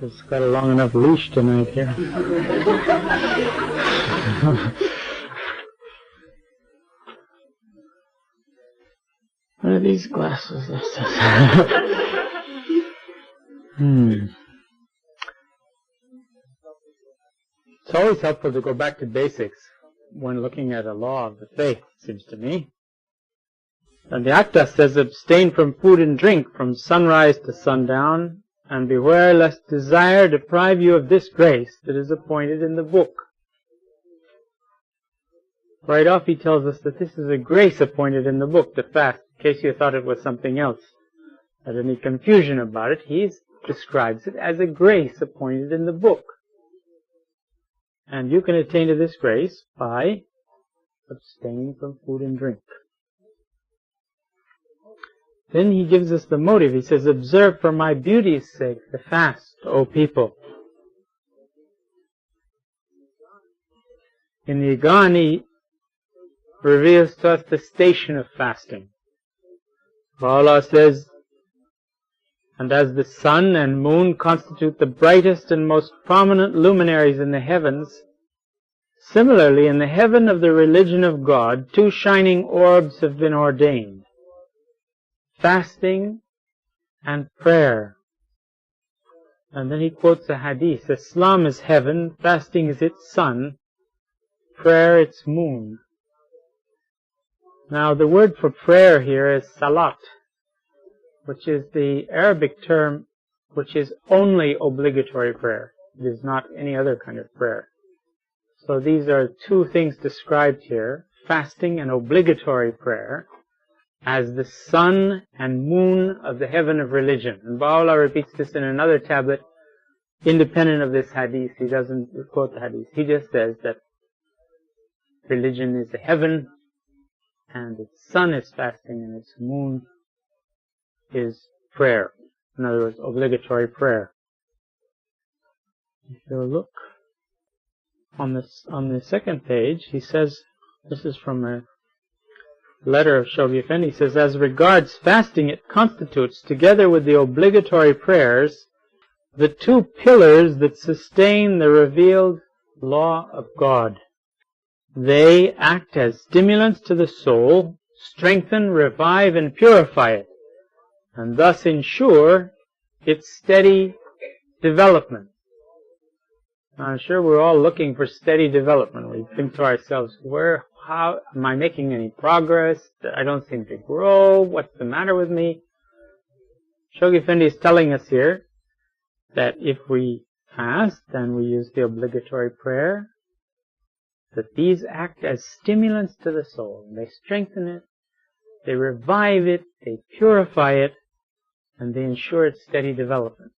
It's got a long enough leash tonight here. What are these glasses? It's always helpful to go back to basics when looking at a law of the faith, it seems to me. And the Acta says, abstain from food and drink from sunrise to sundown, and beware lest desire deprive you of this grace that is appointed in the book. Right off he tells us that this is a grace appointed in the book, to fast, in case you thought it was something else. Had any confusion about it, he describes it as a grace appointed in the book. And you can attain to this grace by abstaining from food and drink. Then he gives us the motive. He says, observe for my beauty's sake the fast, O people. In the Igan, he reveals to us the station of fasting. Allah says, and as the sun and moon constitute the brightest and most prominent luminaries in the heavens, similarly in the heaven of the religion of God, two shining orbs have been ordained. Fasting and prayer. And then he quotes a hadith. Islam is heaven, fasting is its sun, prayer its moon. Now the word for prayer here is salat, which is the Arabic term which is only obligatory prayer. It is not any other kind of prayer. So these are two things described here, fasting and obligatory prayer, as the sun and moon of the heaven of religion. And Baha'u'llah repeats this in another tablet, independent of this hadith. He doesn't quote the hadith. He just says that religion is the heaven, and its sun is fasting, and its moon is prayer. In other words, obligatory prayer. If you look on the second page, he says, this is from a letter of Shoghi Effendi, he says, as regards fasting, it constitutes, together with the obligatory prayers, the two pillars that sustain the revealed law of God. They act as stimulants to the soul, strengthen, revive, and purify it, and thus ensure its steady development. Now, I'm sure we're all looking for steady development. We think to ourselves, how am I making any progress? I don't seem to grow. What's the matter with me? Shoghi Effendi is telling us here that if we fast and we use the obligatory prayer, that these act as stimulants to the soul. They strengthen it, they revive it, they purify it, and they ensure its steady development.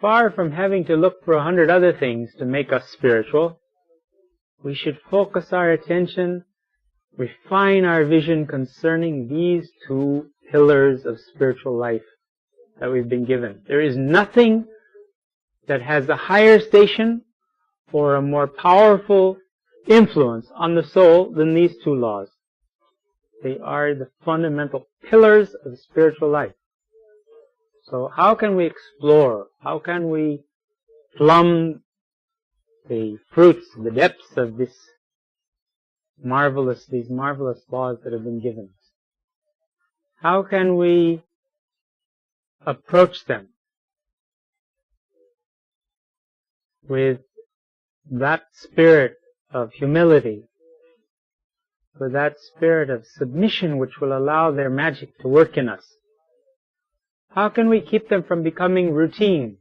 Far from having to look for 100 other things to make us spiritual, we should focus our attention, refine our vision concerning these two pillars of spiritual life that we've been given. There is nothing that has a higher station or a more powerful influence on the soul than these two laws. They are the fundamental pillars of spiritual life. So how can we explore? How can we plumb the fruits, the depths of these marvelous laws that have been given us? How can we approach them with that spirit of humility, with that spirit of submission which will allow their magic to work in us? How can we keep them from becoming routine?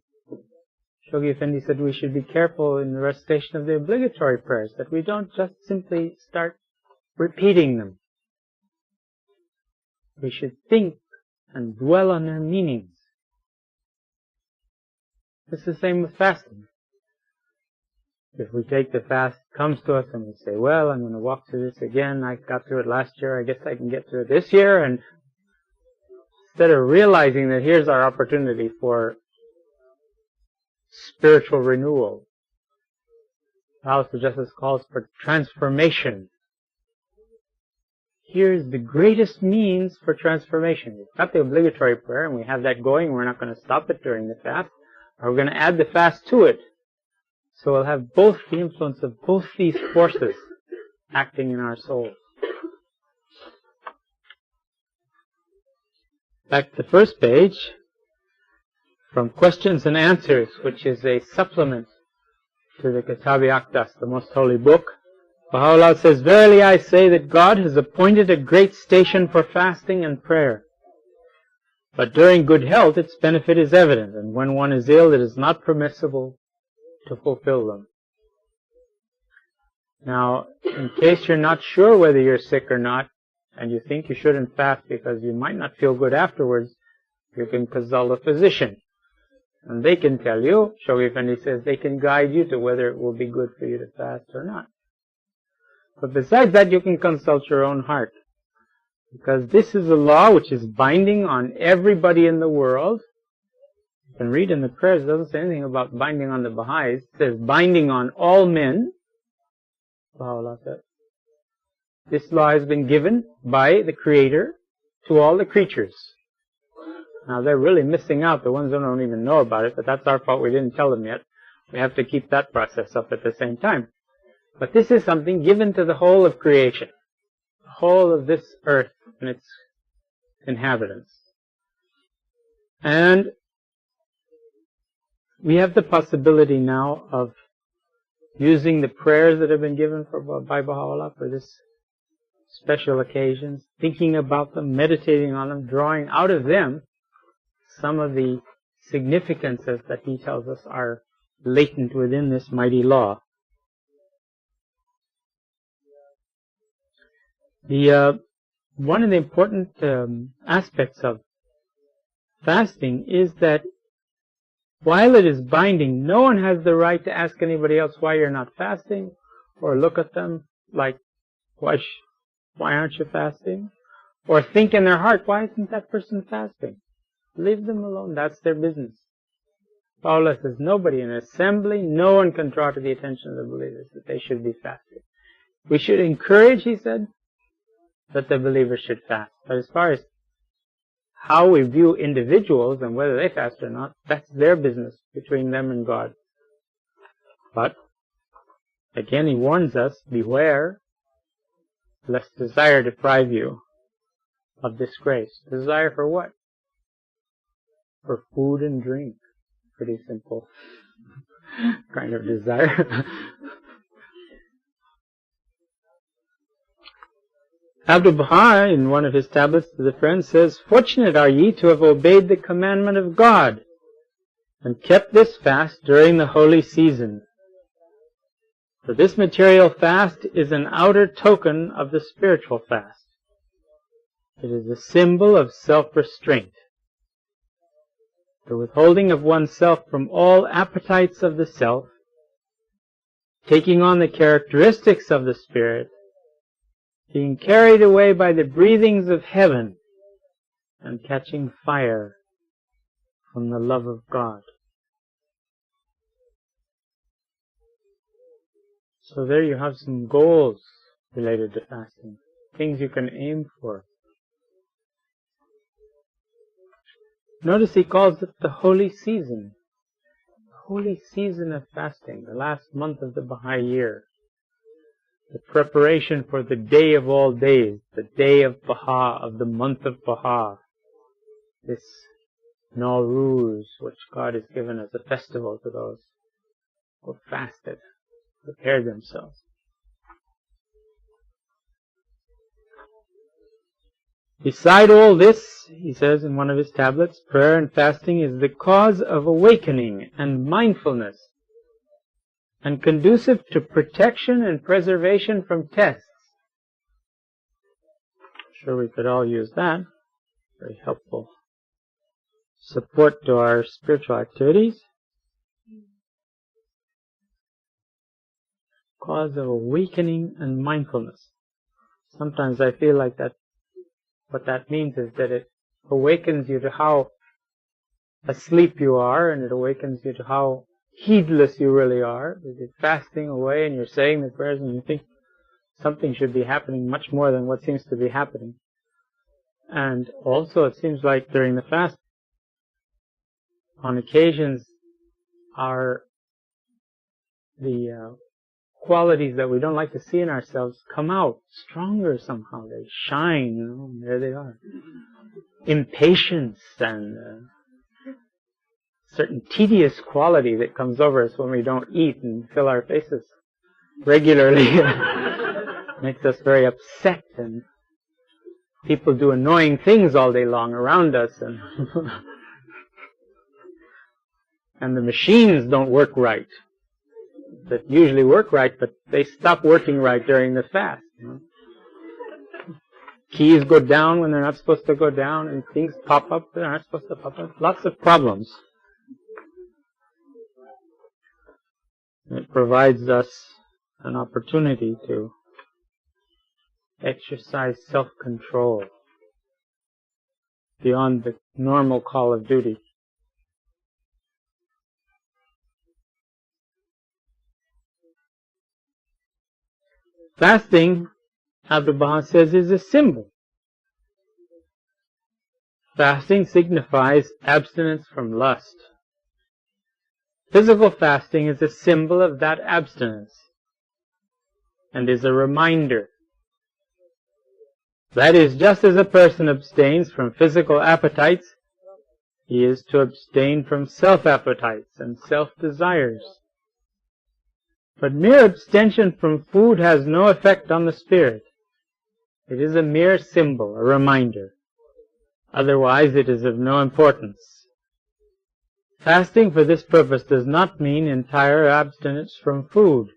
Shoghi Effendi said we should be careful in the recitation of the obligatory prayers, that we don't just simply start repeating them. We should think and dwell on their meanings. It's the same with fasting. If we take the fast, comes to us and we say, well, I'm going to walk through this again. I got through it last year. I guess I can get through it this year. And instead of realizing that here's our opportunity for spiritual renewal, the House of Justice calls for transformation. Here's the greatest means for transformation. We've got the obligatory prayer and we have that going. We're not going to stop it during the fast. or we're going to add the fast to it. So we'll have both the influence of both these forces acting in our souls. Back to the first page, from Questions and Answers, which is a supplement to the Kitab-i Aqdas, the Most Holy Book. Baha'u'llah says, "Verily I say that God has appointed a great station for fasting and prayer. But during good health its benefit is evident, and when one is ill it is not permissible to fulfill them." Now, in case you're not sure whether you're sick or not, and you think you shouldn't fast because you might not feel good afterwards, you can consult a physician. And they can tell you, Shoghi Effendi says, they can guide you to whether it will be good for you to fast or not. But besides that, you can consult your own heart. Because this is a law which is binding on everybody in the world. You can read in the prayers, it doesn't say anything about binding on the Baha'is. It says binding on all men. Baha'u'llah says. This law has been given by the Creator to all the creatures. Now they're really missing out, the ones who don't even know about it, but that's our fault, we didn't tell them yet. We have to keep that process up at the same time. But this is something given to the whole of creation. The whole of this earth and its inhabitants. And we have the possibility now of using the prayers that have been given by Baha'u'llah for this special occasions, thinking about them, meditating on them, drawing out of them some of the significances that he tells us are latent within this mighty law. One of the important aspects of fasting is that while it is binding, no one has the right to ask anybody else why you're not fasting, or look at them like, why aren't you fasting? Or think in their heart, why isn't that person fasting? Leave them alone, that's their business. Paula says nobody in an assembly, no one can draw to the attention of the believers that they should be fasting. We should encourage, he said, that the believers should fast. But as far as how we view individuals and whether they fast or not, that's their business between them and God. But, again, he warns us, beware, lest desire deprive you of this grace. Desire for what? For food and drink. Pretty simple kind of desire. Abdul Baha'i, in one of his tablets to the friend, says, "Fortunate are ye to have obeyed the commandment of God, and kept this fast during the holy season. For this material fast is an outer token of the spiritual fast. It is a symbol of self-restraint, the withholding of oneself from all appetites of the self, taking on the characteristics of the spirit, being carried away by the breathings of heaven, and catching fire from the love of God." So there you have some goals related to fasting, things you can aim for. Notice he calls it the holy season. The holy season of fasting, the last month of the Baha'i year. The preparation for the day of all days, the day of Baha, of the month of Baha. This Nowruz, which God has given as a festival to those who fasted, prepared themselves. Beside all this, he says in one of his tablets, prayer and fasting is the cause of awakening and mindfulness, and conducive to protection and preservation from tests. I'm sure we could all use that. Very helpful support to our spiritual activities. Cause of awakening and mindfulness. Sometimes I feel like that. What that means is that it awakens you to how asleep you are, and it awakens you to how heedless you really are. You're fasting away and you're saying the prayers and you think something should be happening much more than what seems to be happening. And also it seems like during the fast, on occasions, the qualities that we don't like to see in ourselves come out stronger somehow. They shine, and there they are. Impatience and certain tedious quality that comes over us when we don't eat and fill our faces regularly makes us very upset, and people do annoying things all day long around us, and and the machines don't work right. That usually work right, but they stop working right during the fast. Keys go down when they're not supposed to go down, and things pop up that they're not supposed to pop up. Lots of problems. It provides us an opportunity to exercise self-control beyond the normal call of duty. Fasting, Abdu'l-Baha says, is a symbol. Fasting signifies abstinence from lust. Physical fasting is a symbol of that abstinence and is a reminder. That is, just as a person abstains from physical appetites, he is to abstain from self-appetites and self-desires. But mere abstention from food has no effect on the spirit. It is a mere symbol, a reminder. Otherwise, it is of no importance. Fasting for this purpose does not mean entire abstinence from food.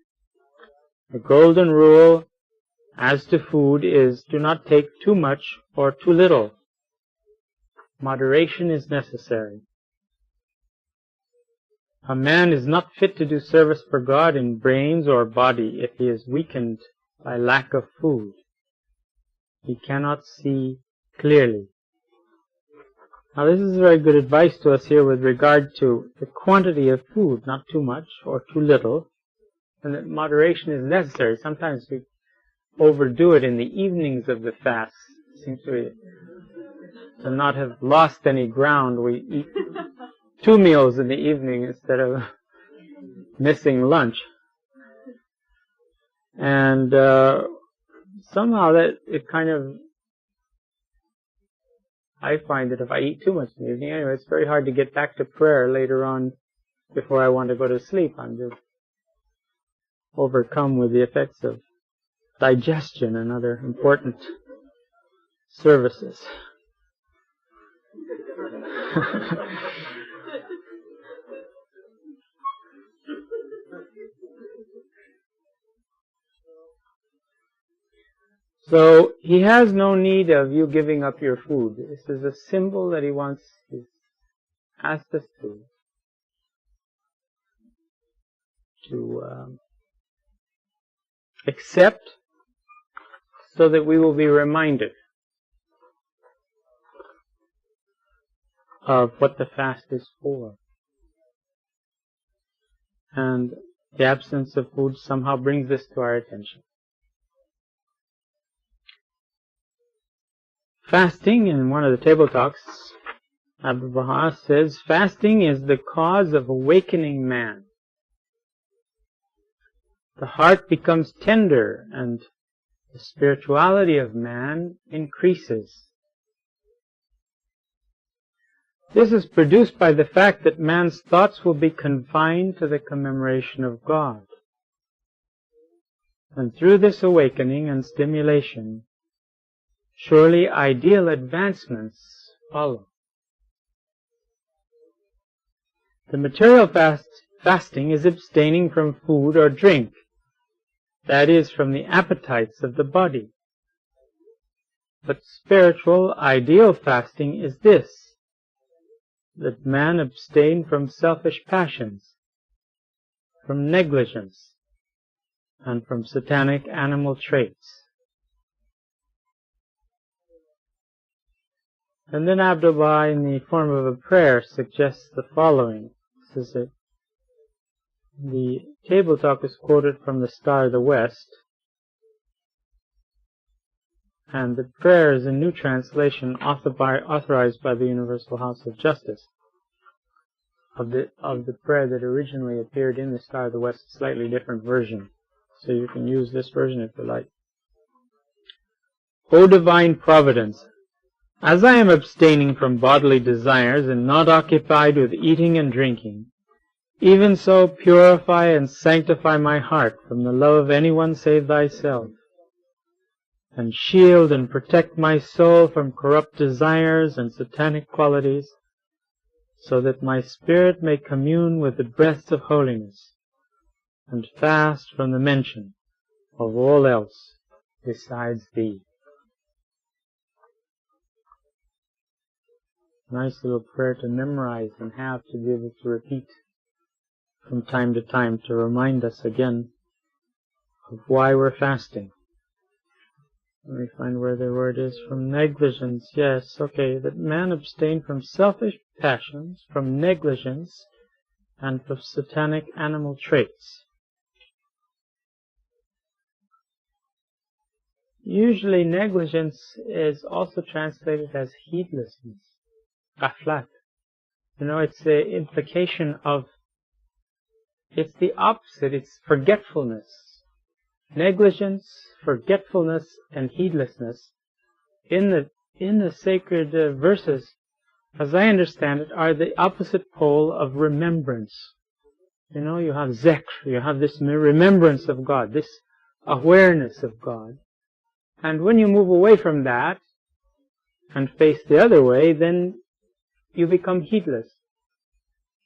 The golden rule as to food is, do not take too much or too little. Moderation is necessary. A man is not fit to do service for God in brains or body if he is weakened by lack of food. He cannot see clearly. Now this is very good advice to us here with regard to the quantity of food, not too much or too little, and that moderation is necessary. Sometimes we overdo it in the evenings of the fast. It seems to not have lost any ground. We eat 2 meals in the evening instead of missing lunch. And somehow that it kind of, I find that if I eat too much in the evening, anyway, it's very hard to get back to prayer later on before I want to go to sleep. I'm just overcome with the effects of digestion and other important services. So he has no need of you giving up your food. This is a symbol that he's asked us to accept, so that we will be reminded of what the fast is for. And the absence of food somehow brings this to our attention. Fasting, in one of the table talks, Abdu'l-Baha says, fasting is the cause of awakening man. The heart becomes tender and the spirituality of man increases. This is produced by the fact that man's thoughts will be confined to the commemoration of God. And through this awakening and stimulation, surely ideal advancements follow. The material fasting is abstaining from food or drink, that is, from the appetites of the body. But spiritual, ideal fasting is this, that man abstain from selfish passions, from negligence, and from satanic animal traits. And then Abdu'l-Baha, in the form of a prayer, suggests the following. This is it. The table talk is quoted from the Star of the West, and the prayer is a new translation authorized by the Universal House of Justice. of the prayer that originally appeared in the Star of the West, a slightly different version. So you can use this version if you like. O divine providence, as I am abstaining from bodily desires and not occupied with eating and drinking, even so purify and sanctify my heart from the love of anyone save thyself, and shield and protect my soul from corrupt desires and satanic qualities, so that my spirit may commune with the breath of holiness, and fast from the mention of all else besides thee. Nice little prayer to memorize and have to be able to repeat from time to time to remind us again of why we're fasting. Let me find where the word is. From negligence, yes, okay, that man abstain from selfish passions, from negligence, and from satanic animal traits. Usually negligence is also translated as heedlessness, ghaflat. You know, it's the implication of, it's the opposite, it's forgetfulness. Negligence, forgetfulness, and heedlessness in the sacred verses, as I understand it, are the opposite pole of remembrance. You know, you have zekr, you have this remembrance of God, this awareness of God. And when you move away from that and face the other way, then you become heedless.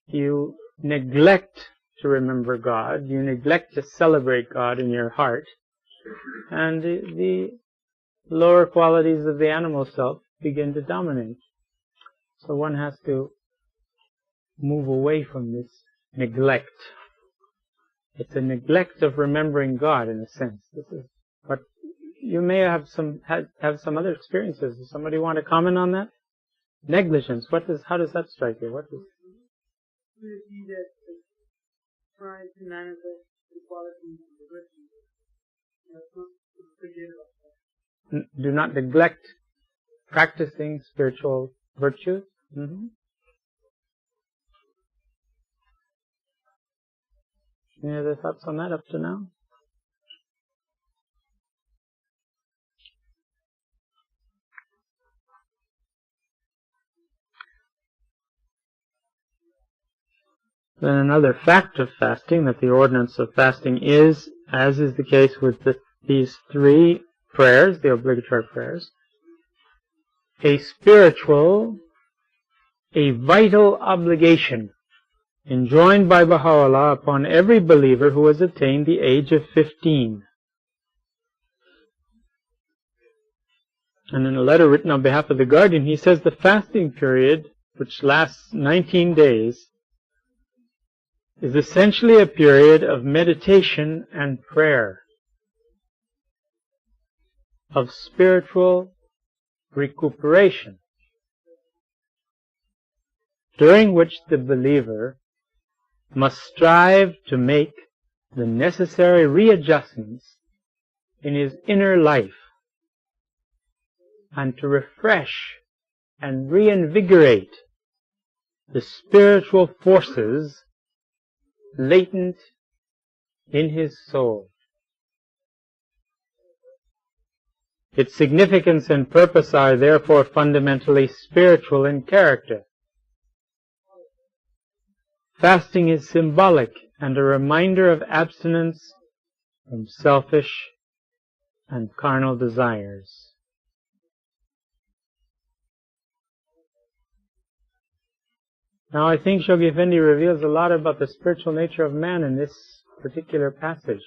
You neglect to remember God, you neglect to celebrate God in your heart, and the lower qualities of the animal self begin to dominate. So one has to move away from this neglect. It's a neglect of remembering God in a sense. But you may have some other experiences. Does somebody want to comment on that? Negligence. How does that strike you? What is? Trying to manifest the qualities of the virtues. Let's not forget about that. Do not neglect practicing spiritual virtues. Mm-hmm. Any other thoughts on that up to now? Then another fact of fasting, that the ordinance of fasting is, as is the case with these three prayers, the obligatory prayers, a spiritual, a vital obligation enjoined by Baha'u'llah upon every believer who has attained the age of 15. And in a letter written on behalf of the Guardian, he says the fasting period, which lasts 19 days, is essentially a period of meditation and prayer, of spiritual recuperation, during which the believer must strive to make the necessary readjustments in his inner life and to refresh and reinvigorate the spiritual forces latent in his soul. Its significance and purpose are therefore fundamentally spiritual in character. Fasting is symbolic and a reminder of abstinence from selfish and carnal desires. Now I think Shoghi Effendi reveals a lot about the spiritual nature of man in this particular passage.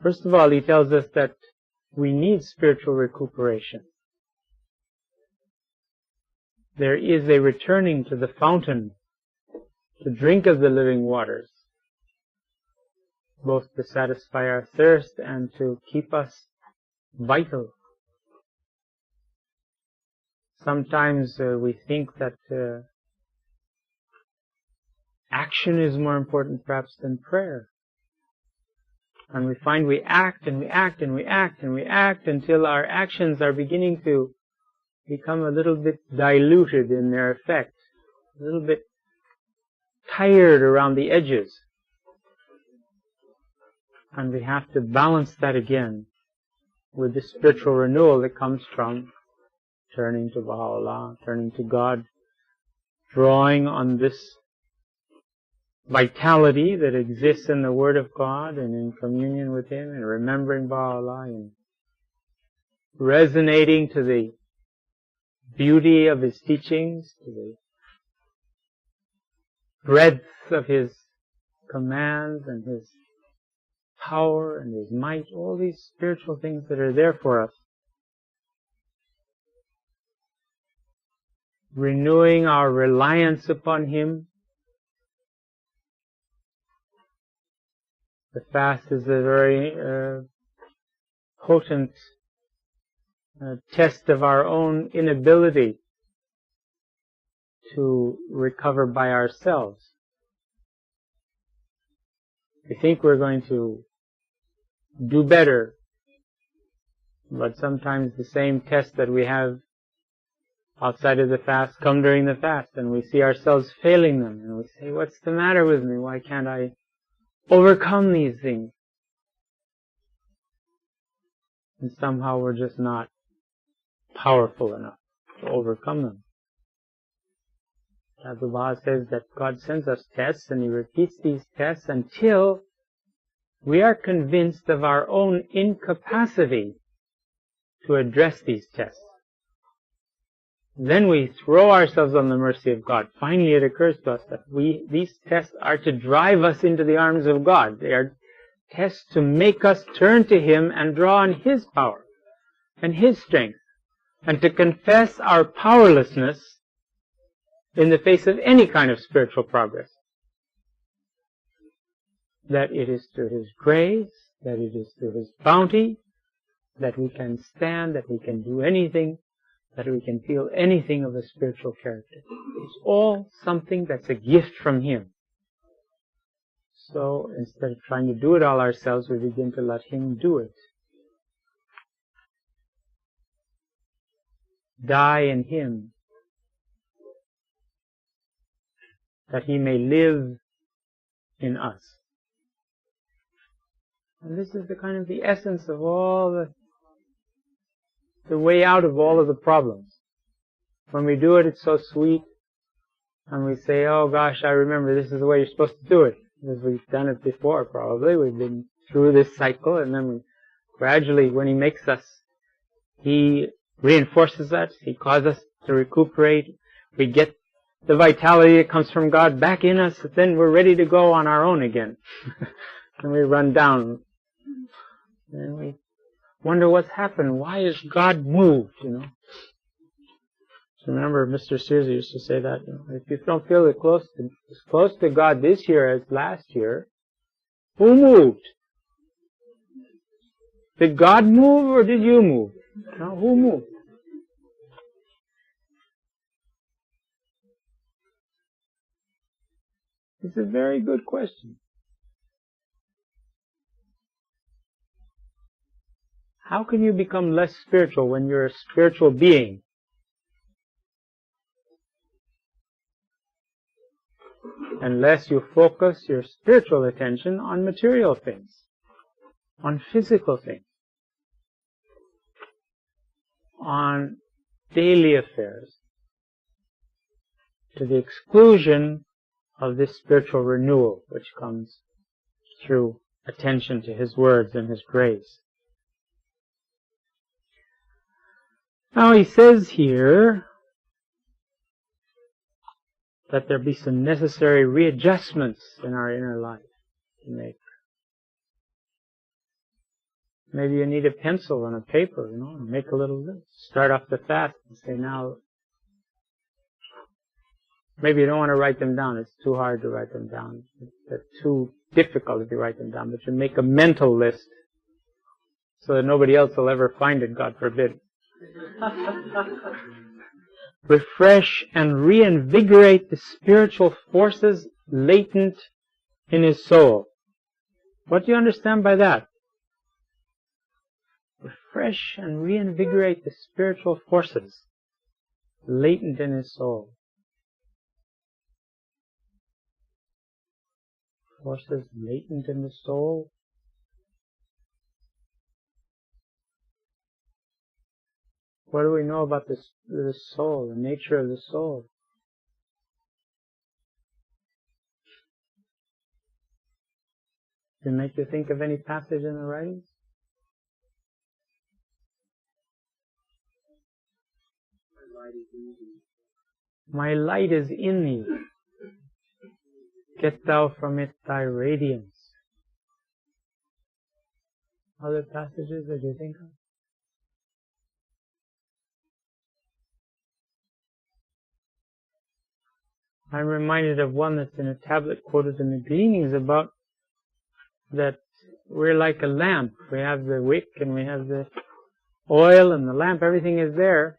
First of all, he tells us that we need spiritual recuperation. There is a returning to the fountain to drink of the living waters, both to satisfy our thirst and to keep us vital. Sometimes we think that action is more important perhaps than prayer. And we find we act and we act and we act and we act until our actions are beginning to become a little bit diluted in their effect, a little bit tired around the edges. And we have to balance that again with the spiritual renewal that comes from turning to Baha'u'llah, turning to God, drawing on this vitality that exists in the Word of God and in communion with Him and remembering Baha'u'llah and resonating to the beauty of His teachings, to the breadth of His commands and His power and His might, all these spiritual things that are there for us. Renewing our reliance upon Him. The fast is a very potent test of our own inability to recover by ourselves. We think we're going to do better, but sometimes the same tests that we have outside of the fast come during the fast, and we see ourselves failing them, and we say, what's the matter with me? Why can't I overcome these things? And somehow we're just not powerful enough to overcome them. Abdul says that God sends us tests, and He repeats these tests until we are convinced of our own incapacity to address these tests. Then we throw ourselves on the mercy of God. Finally it occurs to us that these tests are to drive us into the arms of God. They are tests to make us turn to Him and draw on His power and His strength, and to confess our powerlessness in the face of any kind of spiritual progress. That it is through His grace, that it is through His bounty, that we can stand, that we can do anything, that we can feel anything of a spiritual character. It's all something that's a gift from Him. So instead of trying to do it all ourselves, we begin to let Him do it. Die in Him, that He may live in us. And this is the kind of the essence of all the way out of all of the problems. When we do it, it's so sweet, and we say, oh gosh, I remember this is the way you're supposed to do it. Because we've done it before, probably. We've been through this cycle, and then we gradually, when He makes us, He reinforces us, He causes us to recuperate. We get the vitality that comes from God back in us, then we're ready to go on our own again. And we run down. And we wonder what's happened. Why is God moved, So remember, Mr. Sears used to say that, if you don't feel as close to God this year as last year, who moved? Did God move or did you move? No, who moved? It's a very good question. How can you become less spiritual when you're a spiritual being? Unless you focus your spiritual attention on material things, on physical things, on daily affairs, to the exclusion of this spiritual renewal which comes through attention to His words and His grace. Now he says here that there be some necessary readjustments in our inner life to make. Maybe you need a pencil and a paper, and make a little list. Start off the fast and say, now, maybe you don't want to write them down. It's too hard to write them down. It's too difficult if you write them down. But you make a mental list so that nobody else will ever find it, God forbid. Refresh and reinvigorate the spiritual forces latent in his soul. What do you understand by that? Refresh and reinvigorate the spiritual forces latent in his soul. Forces latent in the soul. What do we know about the soul, the nature of the soul? Does it make you think of any passage in the writings? My light is in thee. Get thou from it thy radiance. Other passages that you think of? I'm reminded of one that's in a tablet quoted in the Gleanings about that we're like a lamp. We have the wick and we have the oil and the lamp. Everything is there.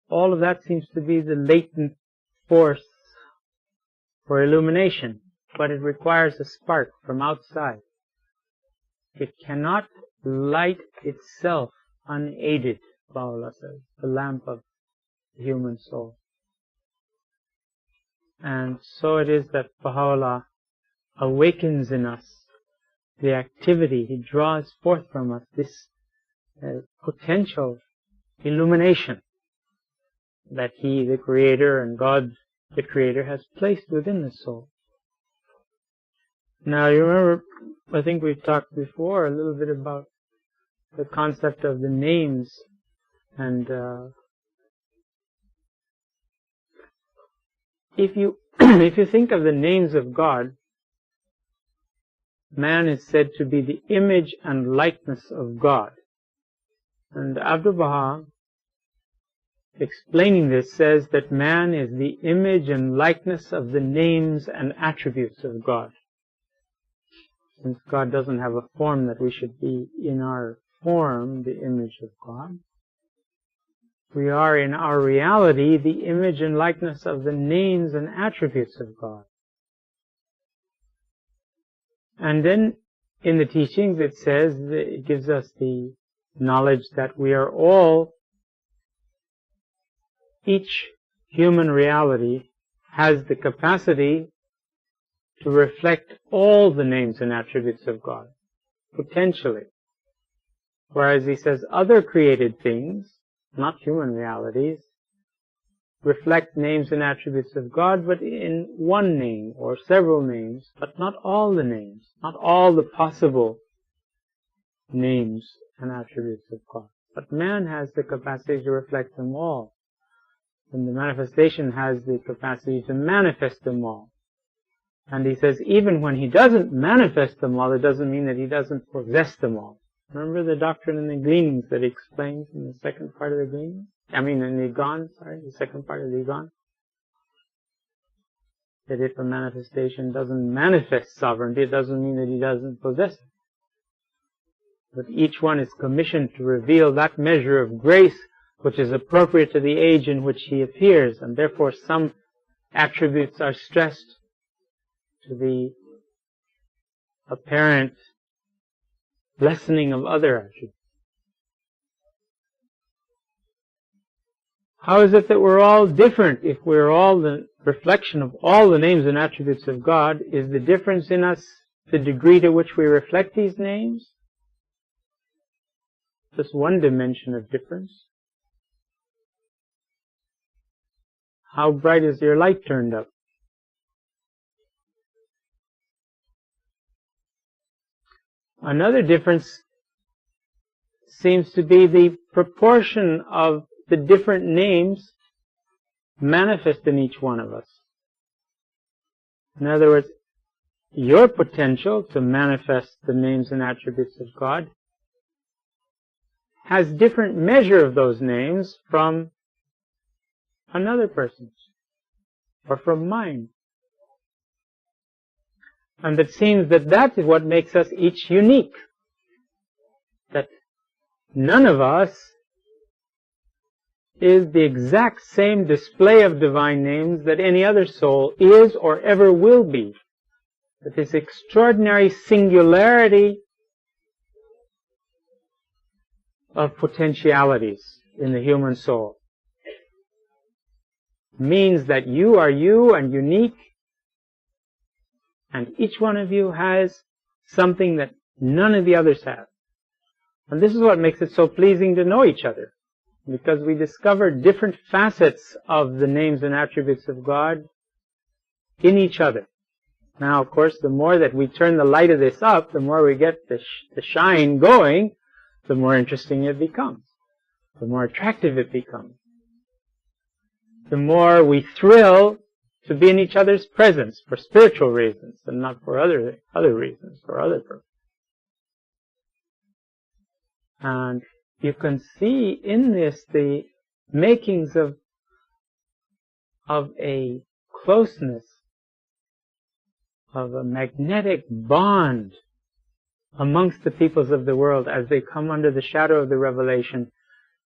All of that seems to be the latent force for illumination, but it requires a spark from outside. It cannot light itself unaided, Baha'u'llah says, the lamp of the human soul. And so it is that Baha'u'llah awakens in us the activity. He draws forth from us this potential illumination that He, the Creator, and God, the Creator, has placed within the soul. Now, you remember, I think we've talked before a little bit about the concept of the names, and if you think of the names of God, man is said to be the image and likeness of God. And Abdu'l-Baha, explaining this, says that man is the image and likeness of the names and attributes of God. Since God doesn't have a form that we should be in our form, the image of God, we are in our reality the image and likeness of the names and attributes of God. And then in the teachings it says, it gives us the knowledge that we are all, each human reality has the capacity to reflect all the names and attributes of God, potentially. Whereas he says other created things, not human realities, reflect names and attributes of God, but in one name or several names, but not all the names, not all the possible names and attributes of God. But man has the capacity to reflect them all. And the manifestation has the capacity to manifest them all. And he says even when he doesn't manifest them all, it doesn't mean that he doesn't possess them all. Remember the doctrine in the Gleanings that he explains in the second part of the Gleanings? In the Igan, the second part of the Igan. That if a manifestation doesn't manifest sovereignty, it doesn't mean that he doesn't possess it. But each one is commissioned to reveal that measure of grace which is appropriate to the age in which he appears, and therefore some attributes are stressed to the apparent lessening of other attributes. How is it that we're all different if we're all the reflection of all the names and attributes of God? Is the difference in us the degree to which we reflect these names? Just one dimension of difference. How bright is your light turned up? Another difference seems to be the proportion of the different names manifest in each one of us. In other words, your potential to manifest the names and attributes of God has different measure of those names from another person's or from mine. And it seems that that is what makes us each unique. That none of us is the exact same display of divine names that any other soul is or ever will be. That this extraordinary singularity of potentialities in the human soul. means that you are you and unique, and each one of you has something that none of the others have. And this is what makes it so pleasing to know each other, because we discover different facets of the names and attributes of God in each other. Now, of course, the more that we turn the light of this up, the more we get the shine going, the more interesting it becomes, the more attractive it becomes, the more we thrill to be in each other's presence for spiritual reasons and not for other reasons, for other purposes. And you can see in this the makings of a closeness, of a magnetic bond amongst the peoples of the world as they come under the shadow of the revelation.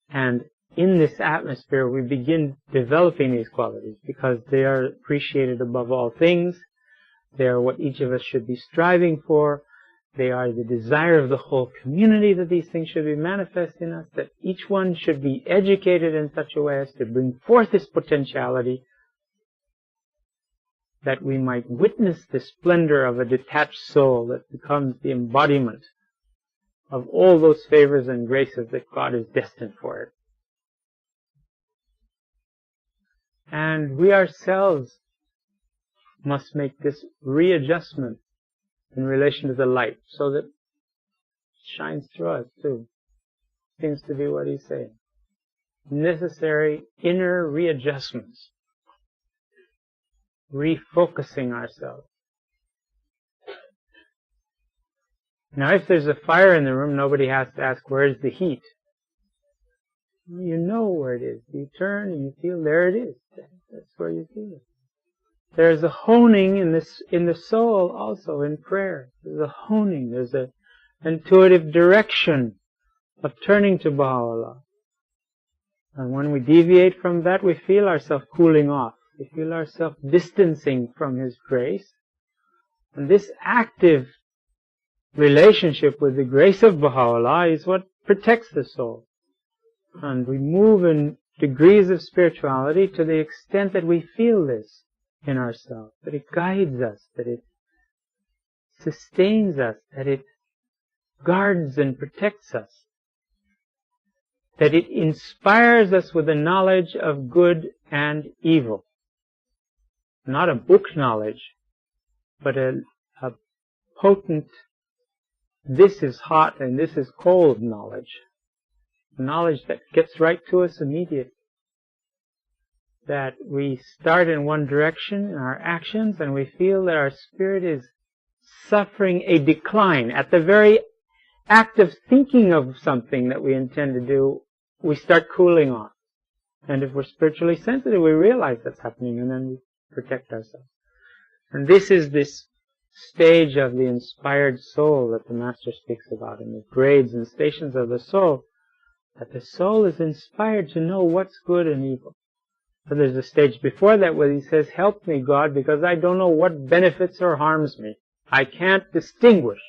And in this atmosphere we begin developing these qualities because they are appreciated above all things. They are what each of us should be striving for. They are the desire of the whole community that these things should be manifest in us, that each one should be educated in such a way as to bring forth this potentiality, that we might witness the splendor of a detached soul that becomes the embodiment of all those favors and graces that God is destined for it. And we ourselves must make this readjustment in relation to the light, so that it shines through us too. Seems to be what he's saying. Necessary inner readjustments. Refocusing ourselves. Now, if there's a fire in the room, nobody has to ask, where's the heat? You know where it is. You turn and you feel there it is. That's where you feel it. There's a honing in the soul also in prayer. There's a honing. There's an intuitive direction of turning to Baha'u'llah. And when we deviate from that, we feel ourselves cooling off. We feel ourselves distancing from His grace. And this active relationship with the grace of Baha'u'llah is what protects the soul. And we move in degrees of spirituality to the extent that we feel this in ourselves, that it guides us, that it sustains us, that it guards and protects us, that it inspires us with a knowledge of good and evil. Not a book knowledge, but a potent, this is hot and this is cold knowledge. Knowledge that gets right to us immediately. That we start in one direction in our actions and we feel that our spirit is suffering a decline. At the very act of thinking of something that we intend to do, we start cooling off. And if we're spiritually sensitive, we realize that's happening and then we protect ourselves. And this is this stage of the inspired soul that the Master speaks about in the grades and stations of the soul, that the soul is inspired to know what's good and evil. But there's a stage before that where he says, help me, God, because I don't know what benefits or harms me. I can't distinguish.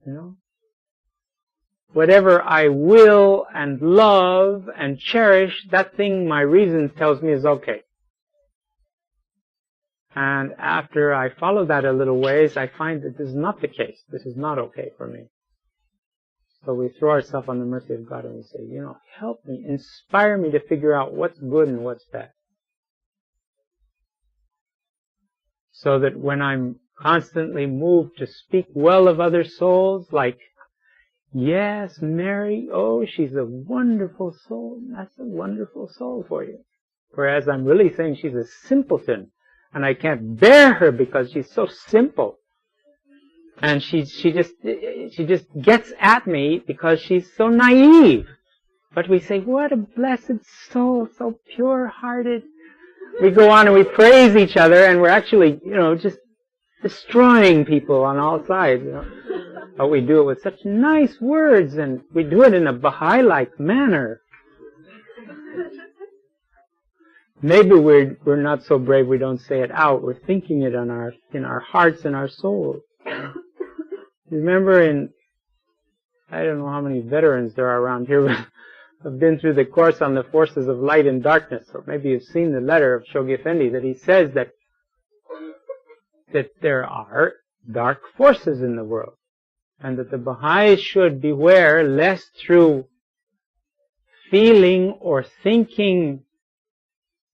You know? Whatever I will and love and cherish, that thing my reason tells me is okay. And after I follow that a little ways, I find that this is not the case. This is not okay for me. So we throw ourselves on the mercy of God and we say, you know, help me, inspire me to figure out what's good and what's bad. So that when I'm constantly moved to speak well of other souls, like, yes, Mary, oh, she's a wonderful soul. That's a wonderful soul for you. Whereas I'm really saying she's a simpleton, and I can't bear her because she's so simple. And she just gets at me because she's so naive. But we say, what a blessed soul, so pure-hearted. We go on and we praise each other, and we're actually, you know, just destroying people on all sides. You know. But we do it with such nice words, and we do it in a Baha'i-like manner. Maybe we're not so brave we don't say it out. We're thinking it in our hearts and our souls. Remember I don't know how many veterans there are around here, have been through the course on the forces of light and darkness, or maybe you've seen the letter of Shoghi Effendi, that he says that there are dark forces in the world, and that the Baha'is should beware lest through feeling or thinking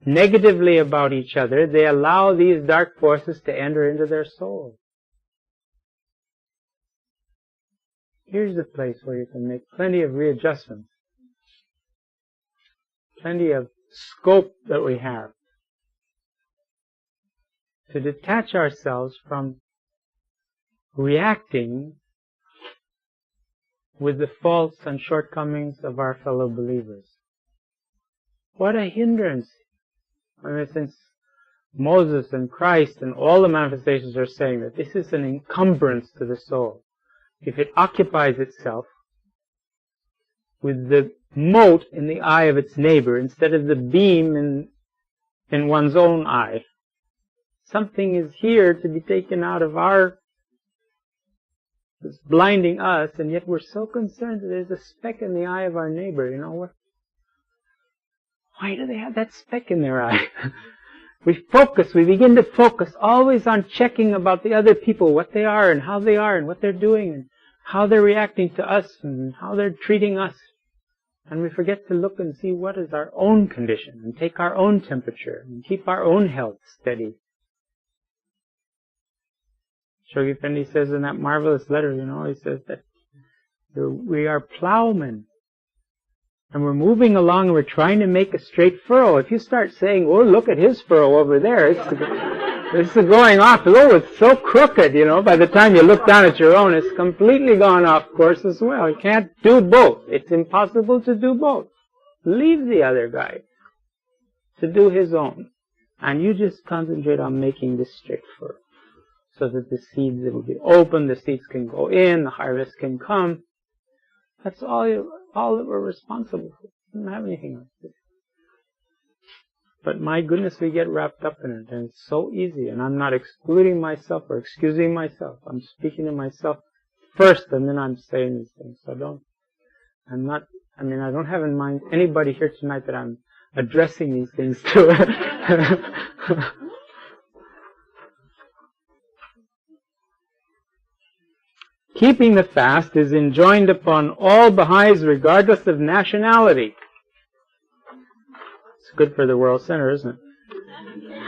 negatively about each other, they allow these dark forces to enter into their soul. Here's a place where you can make plenty of readjustments, plenty of scope that we have to detach ourselves from reacting with the faults and shortcomings of our fellow believers. What a hindrance! I mean, since Moses and Christ and all the manifestations are saying that this is an encumbrance to the soul. If it occupies itself with the mote in the eye of its neighbor instead of the beam in one's own eye, something is here to be taken out of it's blinding us, and yet we're so concerned that there's a speck in the eye of our neighbor. You know what? Why do they have that speck in their eye? We begin to focus always on checking about the other people, what they are and how they are and what they're doing and how they're reacting to us and how they're treating us. And we forget to look and see what is our own condition and take our own temperature and keep our own health steady. Shoghi Effendi says in that marvelous letter, he says that we are plowmen. And we're moving along and we're trying to make a straight furrow. If you start saying, oh, look at his furrow over there, it's going off. Oh, it's so crooked, by the time you look down at your own, it's completely gone off course as well. You can't do both. It's impossible to do both. Leave the other guy to do his own. And you just concentrate on making this straight furrow, so that the seeds will be open, the seeds can go in, the harvest can come. That's all that we're responsible for. We don't have anything else to do. But my goodness, we get wrapped up in it, and it's so easy. And I'm not excluding myself or excusing myself. I'm speaking to myself first, and then I'm saying these things. So I don't have in mind anybody here tonight that I'm addressing these things to. Keeping the fast is enjoined upon all Baha'is regardless of nationality. It's good for the world center, isn't it?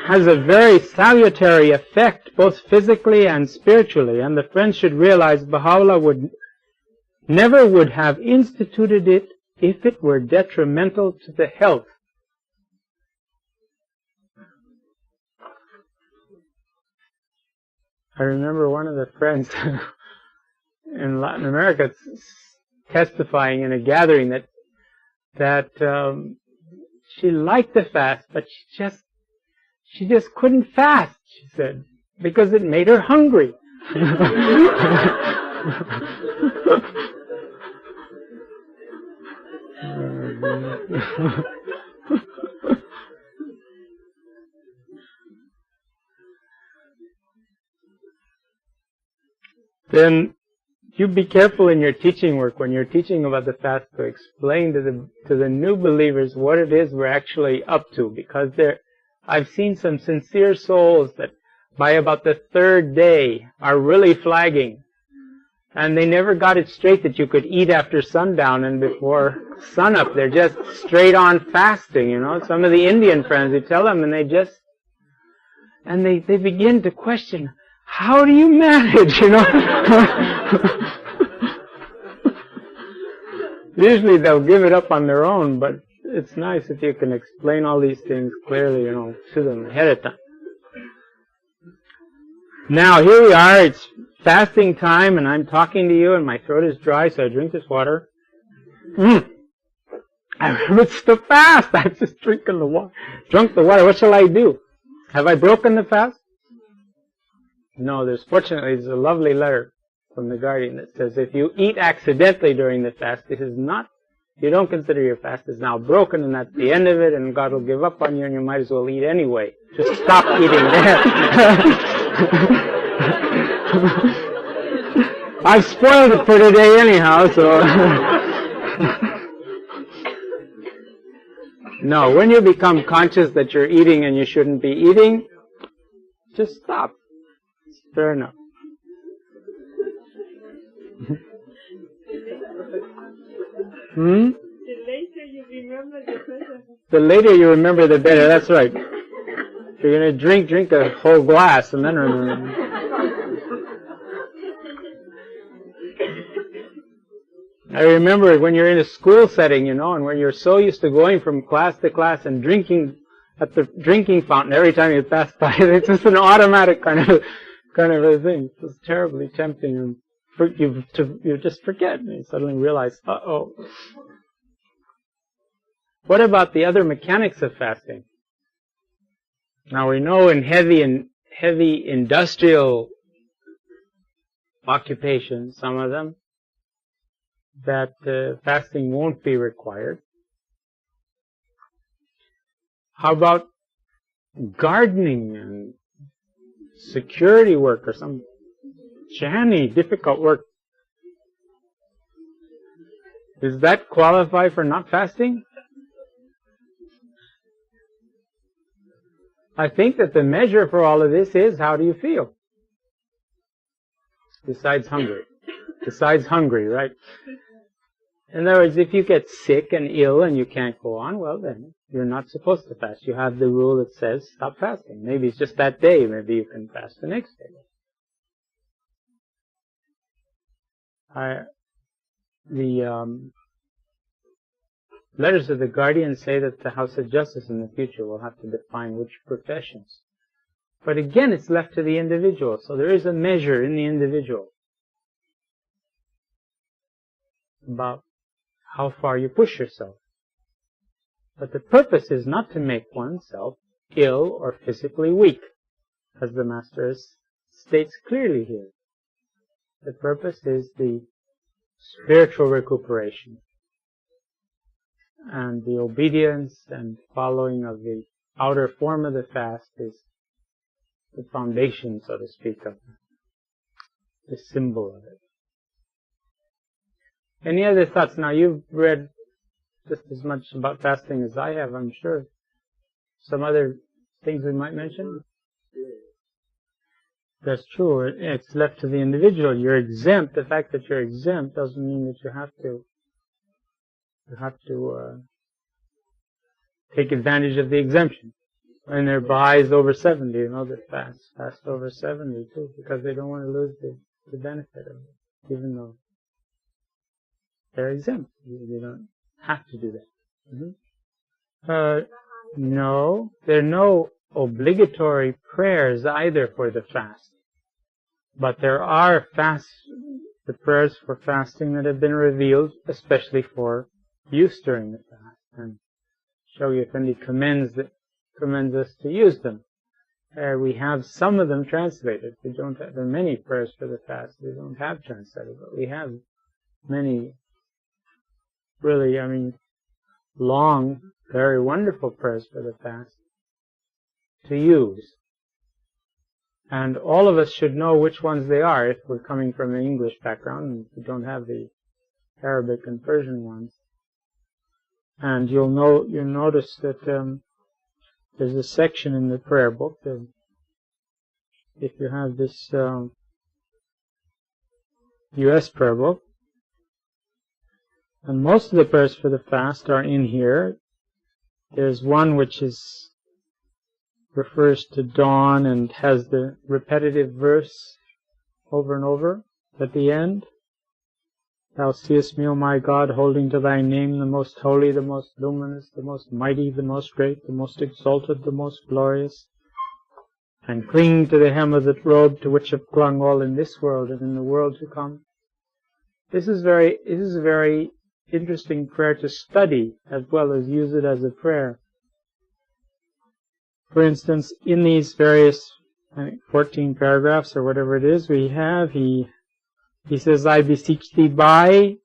Has a very salutary effect both physically and spiritually, and the friends should realize Baha'u'llah never would have instituted it if it were detrimental to the health. I remember one of the friends in Latin America testifying in a gathering that she liked the fast, but she just couldn't fast, she said, because it made her hungry. Then you be careful in your teaching work when you're teaching about the fast to explain to the new believers what it is we're actually up to, because I've seen some sincere souls that by about the third day are really flagging, and they never got it straight that you could eat after sundown and before sunup. They're just straight on fasting, Some of the Indian friends, you tell them, and they begin to question, how do you manage, Usually they'll give it up on their own, but it's nice if you can explain all these things clearly, to them ahead of time. Now, here we are, it's fasting time, and I'm talking to you, and my throat is dry, so I drink this water. It's the fast! I've just drunk the water. What shall I do? Have I broken the fast? No, fortunately, there's a lovely letter from the Guardian that says if you eat accidentally during the fast, you don't consider your fast is now broken, and that's the end of it, and God will give up on you, and you might as well eat anyway. Just stop eating there. I've spoiled it for today anyhow, so. No, when you become conscious that you're eating and you shouldn't be eating, just stop. It's fair enough. The later you remember, the better. The later you remember, the better. That's right. If you're going to drink a whole glass and then remember. I remember when you're in a school setting, and when you're so used to going from class to class and drinking at the drinking fountain every time you pass by, it's just an automatic kind of a thing. It's terribly tempting, and you just forget, and you suddenly realize, uh-oh. What about the other mechanics of fasting? Now we know in heavy industrial occupations, some of them, that fasting won't be required. How about gardening and security work or some jammy, difficult work? Does that qualify for not fasting? I think that the measure for all of this is, how do you feel? Besides hungry, right? In other words, if you get sick and ill and you can't go on, well then, you're not supposed to fast. You have the rule that says, stop fasting. Maybe it's just that day. Maybe you can fast the next day. The letters of the Guardian say that the House of Justice in the future will have to define which professions. But again, it's left to the individual. So there is a measure in the individual about how far you push yourself. But the purpose is not to make oneself ill or physically weak, as the Master states clearly here. The purpose is the spiritual recuperation. And the obedience and following of the outer form of the fast is the foundation, so to speak, of the symbol of it. Any other thoughts? Now, you've read just as much about fasting as I have, I'm sure. Some other things we might mention? That's true. It's left to the individual. You're exempt. The fact that you're exempt doesn't mean that you have to take advantage of the exemption. And there are Baha'is over 70, that fast over 70 too, because they don't want to lose the benefit of it, even though they're exempt. You don't have to do that. No, there are no obligatory prayers either for the fast. But there are the prayers for fasting that have been revealed, especially for use during the fast. And Shoghi Effendi commends us to use them. We have some of them translated. There are many prayers for the fast we don't have translated, but we have many really, long, very wonderful prayers for the fast to use. And all of us should know which ones they are if we're coming from an English background and we don't have the Arabic and Persian ones. And you'll notice that there's a section in the prayer book that if you have this U.S. prayer book, and most of the prayers for the fast are in here. There's one which refers to dawn and has the repetitive verse over and over at the end. Thou seest me, O my God, holding to thy name, the most holy, the most luminous, the most mighty, the most great, the most exalted, the most glorious, and clinging to the hem of the robe to which have clung all in this world and in the world to come. This is a very interesting prayer to study as well as use it as a prayer. For instance, in these various 14 paragraphs or whatever it is we have, he says, I beseech thee by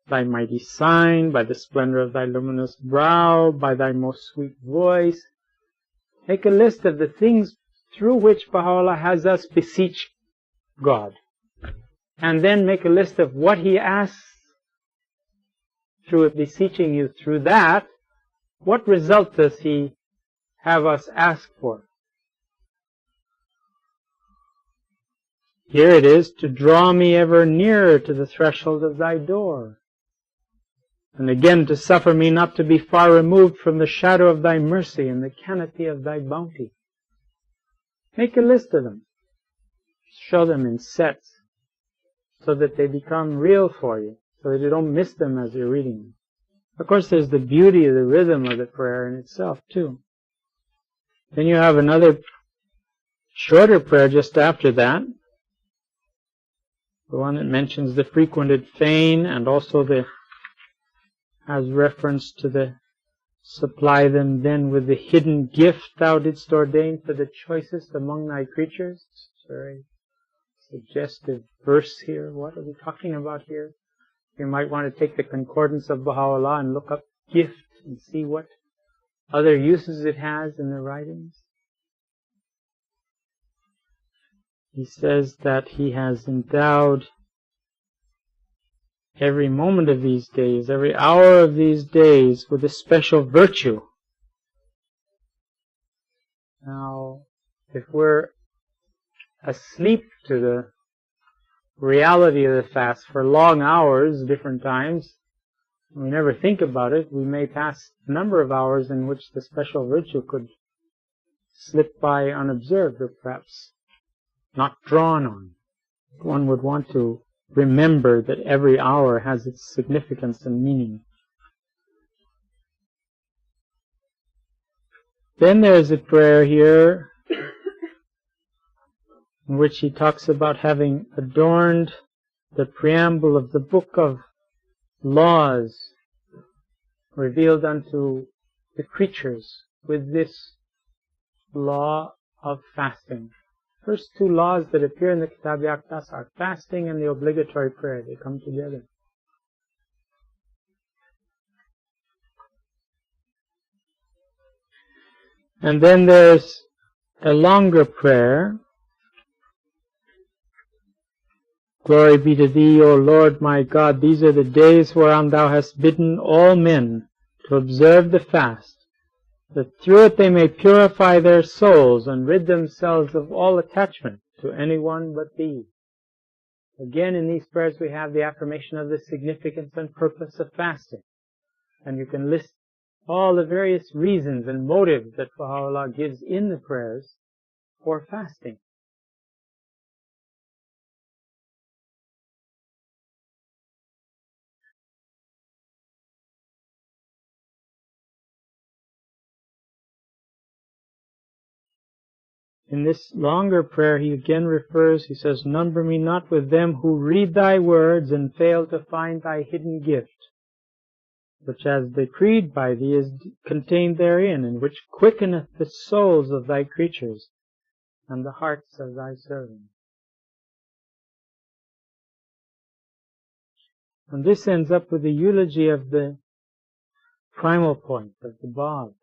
thy mighty sign, by the splendor of thy luminous brow, by thy most sweet voice. Make a list of the things through which Baha'u'llah has us beseech God. And then make a list of what he asks through beseeching you through that, what result does he have us ask for? Here it is, to draw me ever nearer to the threshold of thy door, and again to suffer me not to be far removed from the shadow of thy mercy and the canopy of thy bounty. Make a list of them. Show them in sets, so that they become real for you, so that you don't miss them as you're reading them. Of course, there's the beauty of the rhythm of the prayer in itself, too. Then you have another shorter prayer just after that, the one that mentions the frequented fane, and also has reference to the supply them then with the hidden gift thou didst ordain for the choicest among thy creatures. Very suggestive verse here. What are we talking about here? You might want to take the concordance of Baha'u'llah and look up gift and see what other uses it has in the writings. He says that he has endowed every moment of these days, every hour of these days with a special virtue. Now, if we're asleep to the reality of the fast for long hours, different times, and we never think about it, we may pass a number of hours in which the special virtue could slip by unobserved, or perhaps not drawn on. One would want to remember that every hour has its significance and meaning. Then there's a prayer here in which he talks about having adorned the preamble of the book of laws revealed unto the creatures with this law of fasting. First two laws that appear in the Kitab-i-Aqdas are fasting and the obligatory prayer. They come together. And then there's a longer prayer. Glory be to thee, O Lord my God. These are the days whereon thou hast bidden all men to observe the fast, that through it they may purify their souls and rid themselves of all attachment to anyone but thee. Again, in these prayers we have the affirmation of the significance and purpose of fasting. And you can list all the various reasons and motives that Baha'u'llah gives in the prayers for fasting. In this longer prayer, he again refers, he says, number me not with them who read thy words and fail to find thy hidden gift, which as decreed by thee is contained therein, and which quickeneth the souls of thy creatures and the hearts of thy servants. And this ends up with the eulogy of the primal point of the Bab,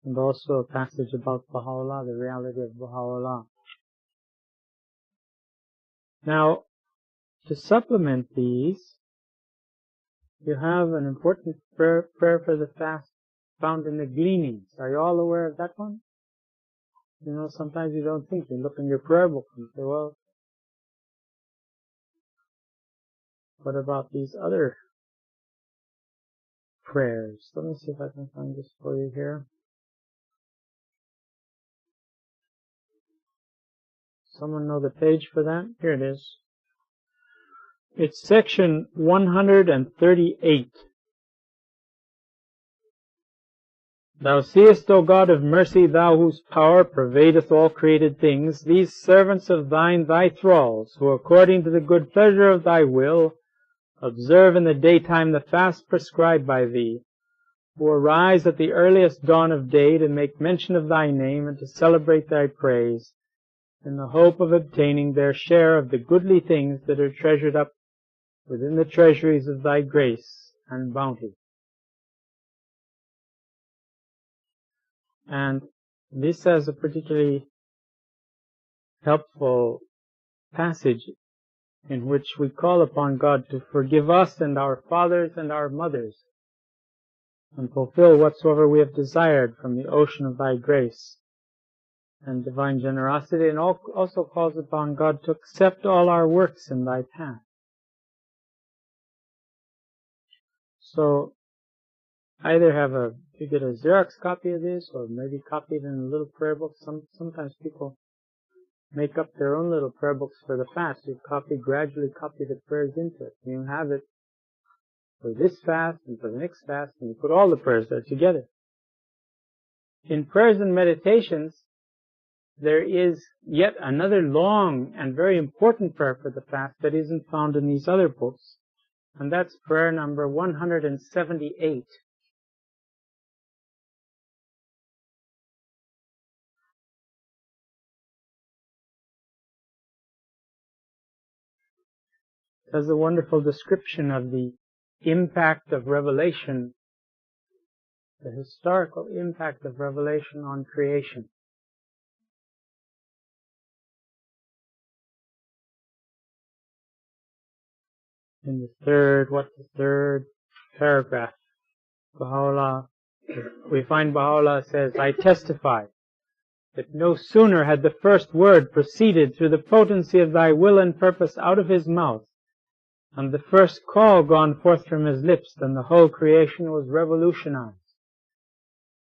and also a passage about Baha'u'llah, the reality of Baha'u'llah. Now, to supplement these, you have an important prayer for the fast found in the Gleanings. Are you all aware of that one? You know, sometimes you don't think. You look in your prayer book and say, well, what about these other prayers? Let me see if I can find this for you here. Someone know the page for that? Here it is. It's section 138. Thou seest, O God of mercy, thou whose power pervadeth all created things, these servants of thine, thy thralls, who according to the good pleasure of thy will observe in the daytime the fast prescribed by thee, who arise at the earliest dawn of day to make mention of thy name and to celebrate thy praise, in the hope of obtaining their share of the goodly things that are treasured up within the treasuries of thy grace and bounty. And this has a particularly helpful passage in which we call upon God to forgive us and our fathers and our mothers and fulfill whatsoever we have desired from the ocean of thy grace and divine generosity, and also calls upon God to accept all our works in thy path. So either you get a Xerox copy of this, or maybe copy it in a little prayer book. Sometimes people make up their own little prayer books for the fast. You gradually copy the prayers into it. You have it for this fast and for the next fast, and you put all the prayers there together. In prayers and meditations, there is yet another long and very important prayer for the fast that isn't found in these other books, and that's prayer number 178. It has a wonderful description of the impact of revelation, the historical impact of revelation on creation. In the third paragraph, we find Baha'u'llah says, I testify that no sooner had the first word proceeded through the potency of thy will and purpose out of his mouth, and the first call gone forth from his lips, than the whole creation was revolutionized.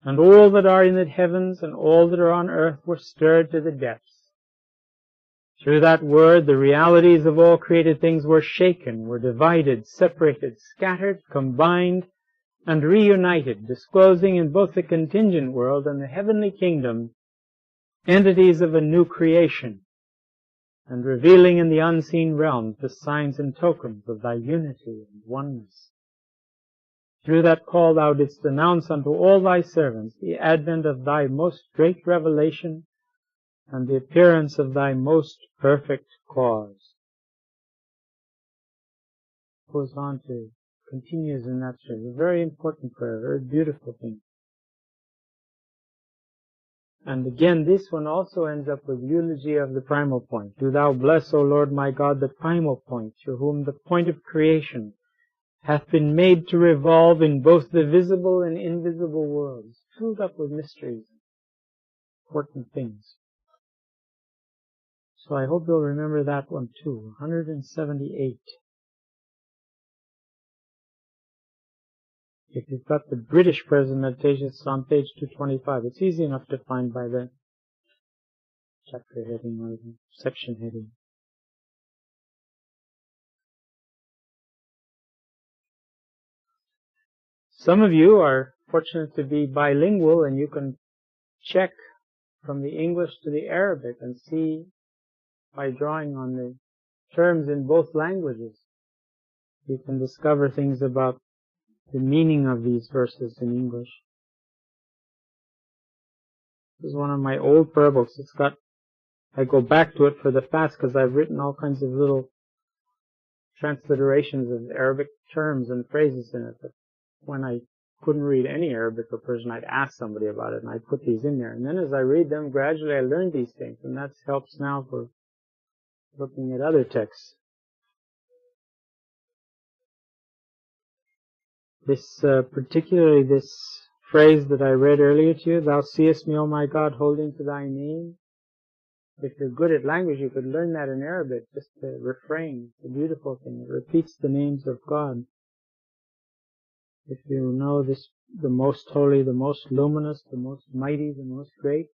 And all that are in the heavens and all that are on earth were stirred to the depths. Through that word, the realities of all created things were shaken, were divided, separated, scattered, combined, and reunited, disclosing in both the contingent world and the heavenly kingdom entities of a new creation, and revealing in the unseen realms the signs and tokens of thy unity and oneness. Through that call thou didst announce unto all thy servants the advent of thy most great revelation and the appearance of thy most perfect cause. Goes on to, continues in that prayer. A very important prayer, a very beautiful thing. And again, this one also ends up with eulogy of the primal point. Do thou bless, O Lord my God, the primal point, through whom the point of creation hath been made to revolve in both the visible and invisible worlds, filled up with mysteries, important things. So I hope you'll remember that one too, 178. If you've got the British Prayers and Meditations, it's on page 225. It's easy enough to find by the chapter heading or the section heading. Some of you are fortunate to be bilingual, and you can check from the English to the Arabic and see by drawing on the terms in both languages. You can discover things about the meaning of these verses in English. This is one of my old prayer books. I go back to it for the fast because I've written all kinds of little transliterations of Arabic terms and phrases in it. But when I couldn't read any Arabic or Persian, I'd ask somebody about it, and I'd put these in there. And then as I read them, gradually I learned these things, and that helps now for looking at other texts. Particularly this phrase that I read earlier to you, thou seest me, O my God, holding to thy name. If you're good at language, you could learn that in Arabic, just the refrain. It's a beautiful thing. It repeats the names of God. If you know this, the most holy, the most luminous, the most mighty, the most great.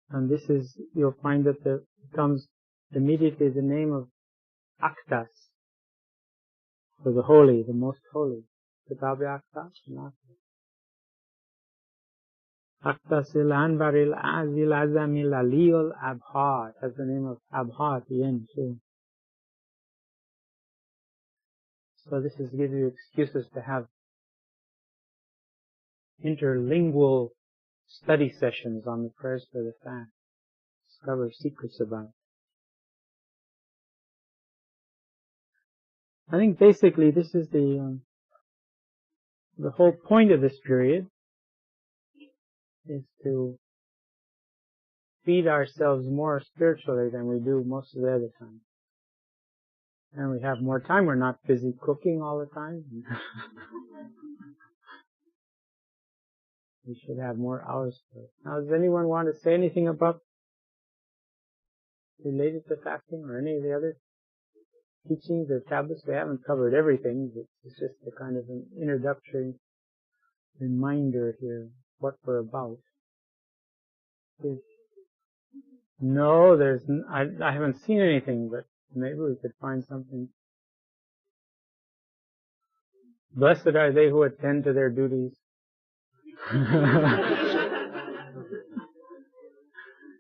And this is, you'll find that there becomes immediately the name of Akdas, for the holy, the most holy. Kitab Akdas, Akdasil Anbaril Azil Azamil Aliyul Abha. It has the name of Abha at the end too. So this gives you excuses to have interlingual study sessions on the prayers for the fast. Discover secrets about it. I think basically this is the whole point of this period is to feed ourselves more spiritually than we do most of the other time. And we have more time. We're not busy cooking all the time. we should have more hours for it. Now, does anyone want to say anything about related to fasting or any of the other teachings or tablets? We haven't covered everything. It's just a kind of an introductory reminder here what we're about. No, I haven't seen anything, but maybe we could find something. Blessed are they who attend to their duties.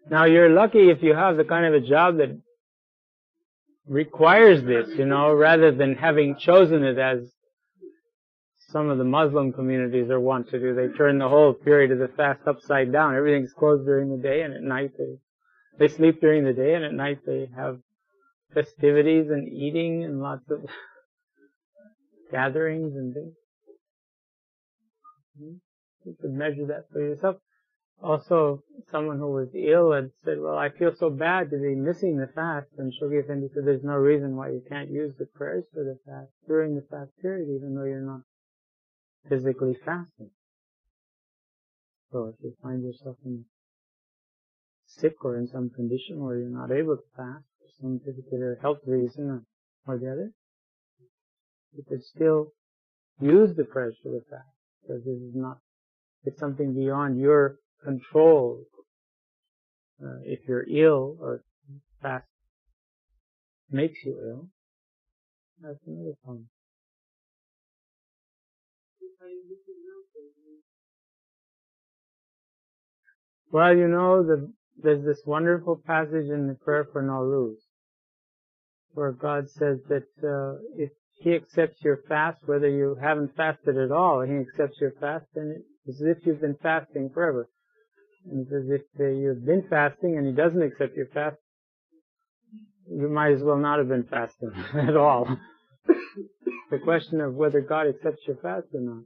Now, you're lucky if you have the kind of a job that requires this, rather than having chosen it as some of the Muslim communities are wont to do. They turn the whole period of the fast upside down. Everything's closed during the day, and at night they sleep during the day, and at night they have festivities and eating and lots of gatherings and things. You could measure that for yourself. Also, someone who was ill had said, well, I feel so bad to be missing the fast. And Shoghi Effendi said, there's no reason why you can't use the prayers for the fast during the fast period, even though you're not physically fasting. So if you find yourself sick or in some condition where you're not able to fast for some particular health reason or the other, you could still use the prayers for the fast, because it's something beyond your control. If you're ill or fast makes you ill, that's another problem. Well, there's this wonderful passage in the prayer for Nowruz, where God says that if He accepts your fast, whether you haven't fasted at all, He accepts your fast, and it's as if you've been fasting forever. And it's as if you've been fasting and He doesn't accept your fast, you might as well not have been fasting at all. The question of whether God accepts your fast or not.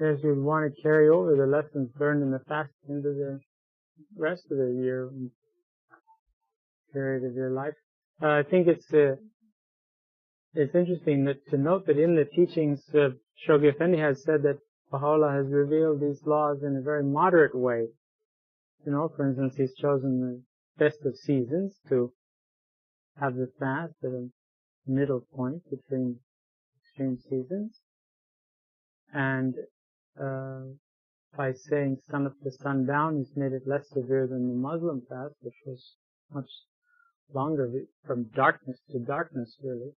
Yes, you'd want to carry over the lessons learned in the fast into the rest of the year period of your life. I think it's interesting to note that in the teachings, Shoghi Effendi has said that Baha'u'llah has revealed these laws in a very moderate way. For instance, he's chosen the festive seasons to have the fast at a middle point between extreme seasons. And by saying sun up to sundown, he's made it less severe than the Muslim fast, which was much longer, from darkness to darkness, really,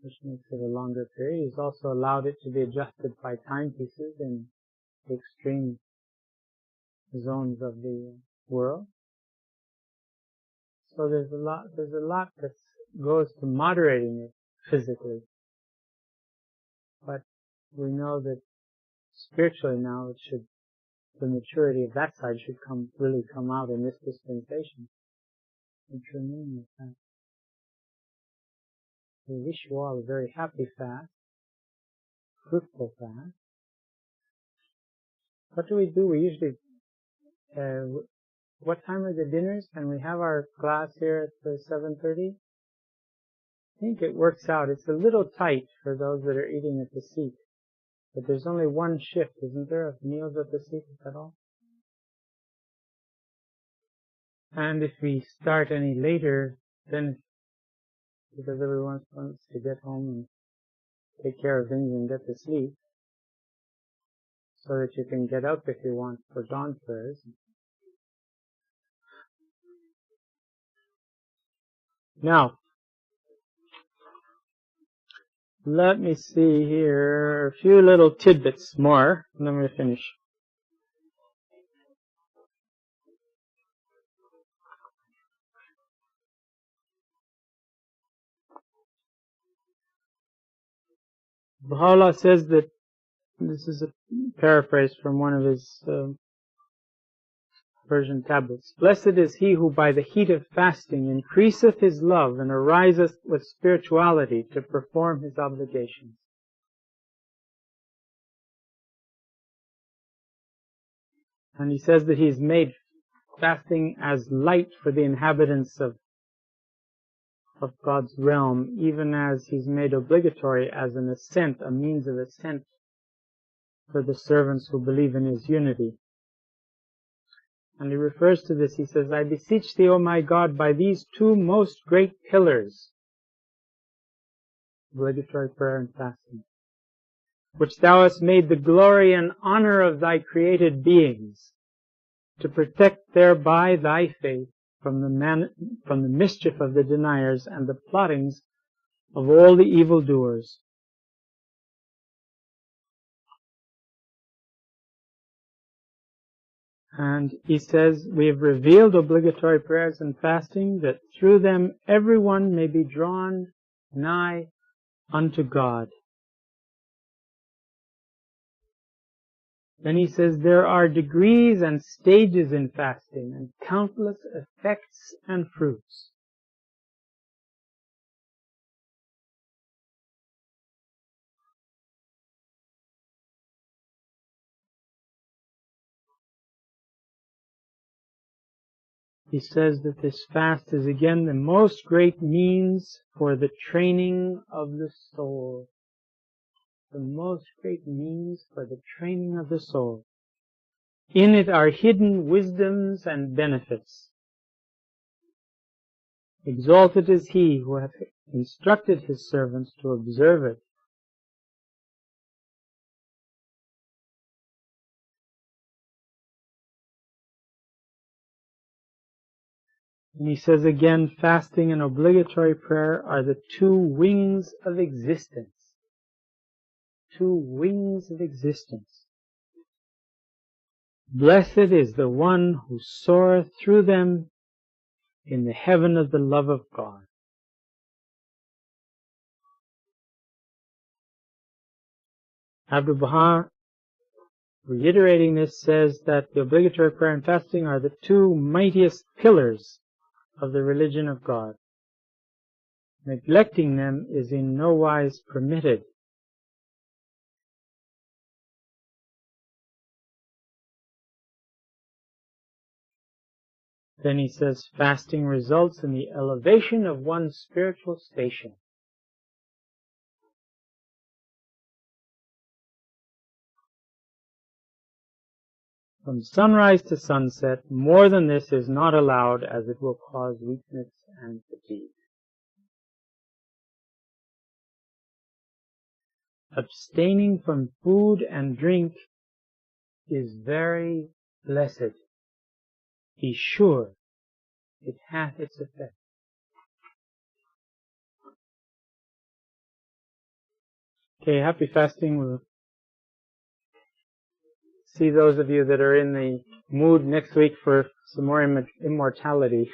which makes it a longer period. He's also allowed it to be adjusted by timepieces in the extreme zones of the world. So there's a lot that goes to moderating it physically. But we know that spiritually now the maturity of that side should really come out in this dispensation. Which remain with that. We wish you all a very happy fast, fruitful fast. What do? We usually, what time are the dinners? And we have our class here at 7:30. I think it works out. It's a little tight for those that are eating at the seat. But there's only one shift, isn't there, of meals at the seat at all? And if we start any later, then because everyone wants to get home and take care of things and get to sleep, so that you can get up if you want for dawn prayers. Now, let me see here, a few little tidbits more, and then we'll finish. Baha'u'llah says that, this is a paraphrase from one of his Persian tablets. Blessed is he who by the heat of fasting increaseth his love and ariseth with spirituality to perform his obligations. And he says that he's made fasting as light for the inhabitants of God's realm, even as He's made obligatory as an ascent, a means of ascent for the servants who believe in His unity. And he refers to this, he says, I beseech thee, O my God, by these two most great pillars, obligatory prayer and fasting, which thou hast made the glory and honor of thy created beings, to protect thereby thy faith from the mischief of the deniers and the plottings of all the evildoers. And he says, we have revealed obligatory prayers and fasting, that through them everyone may be drawn nigh unto God. Then he says, there are degrees and stages in fasting, and countless effects and fruits. He says that this fast is again the most great means for the training of the soul. The most great means for the training of the soul. In it are hidden wisdoms and benefits. Exalted is He who hath instructed His servants to observe it. And he says again, fasting and obligatory prayer are the two wings of existence. Two wings of existence. Blessed is the one who soareth through them in the heaven of the love of God. Abdul Baha, reiterating this, says that the obligatory prayer and fasting are the two mightiest pillars of the religion of God. Neglecting them is in no wise permitted. Then he says, fasting results in the elevation of one's spiritual station. From sunrise to sunset, more than this is not allowed, as it will cause weakness and fatigue. Abstaining from food and drink is very blessed. Be sure it hath its effect. Okay, happy fasting. We'll see those of you that are in the mood next week for some more immortality.